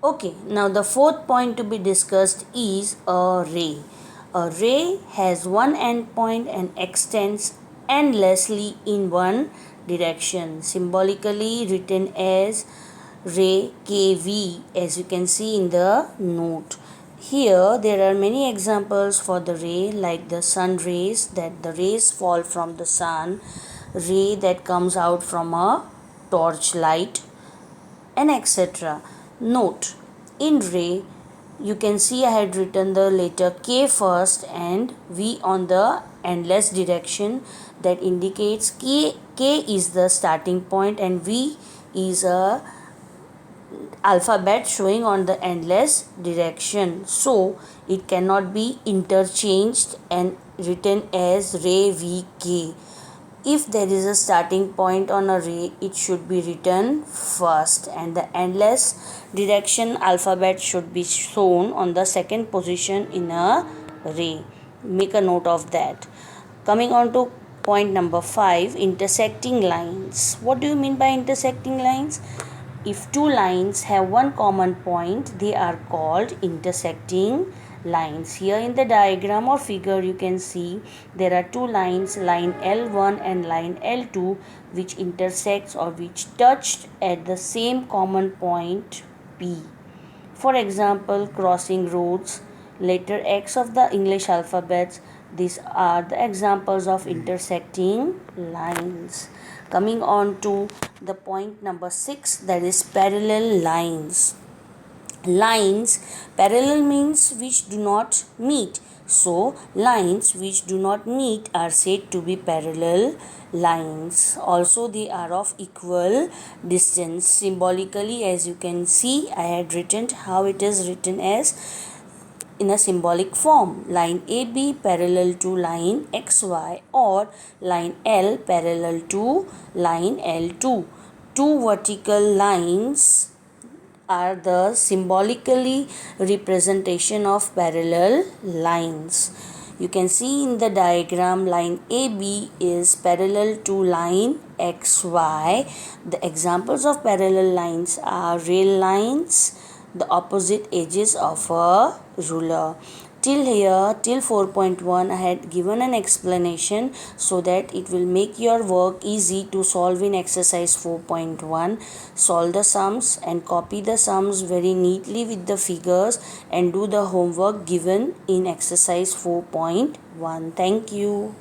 Okay, now the fourth point to be discussed is a ray. A ray has one endpoint and extends endlessly in one direction, symbolically written as ray KV, as you can see in the note. Here there are many examples for the ray, like the sun rays, that the rays fall from the sun, ray that comes out from a torch light, and etc. Note, in ray you can see I had written the letter K first and V on the endless direction, that indicates K is the starting point and V is a alphabet showing on the endless direction, so it cannot be interchanged and written as ray VK. If there is a starting point on a ray, it should be written first, and the endless direction alphabet should be shown on the second position in a ray. Make a note of that. Coming on to point number 5, intersecting lines. What do you mean by intersecting lines? If two lines have one common point, they are called intersecting lines. Here in the diagram or figure you can see there are two lines, line L1 and line L2, which intersects or which touched at the same common point P. For example, crossing roads, letter X of the English alphabets. These are the examples of intersecting lines. Coming on to the point number 6, that is parallel lines. Lines, parallel means which do not meet. So, lines which do not meet are said to be parallel lines. Also, they are of equal distance. Symbolically, as you can see, I had written how it is written as in a symbolic form. Line AB parallel to line XY, or line L parallel to line L2. Two vertical lines are the symbolically representation of parallel lines. You can see in the diagram line AB is parallel to line XY. The examples of parallel lines are rail lines, the opposite edges of a ruler. Till here, till 4.1, I had given an explanation so that it will make your work easy to solve in exercise 4.1. Solve the sums and copy the sums very neatly with the figures and do the homework given in exercise 4.1. Thank you.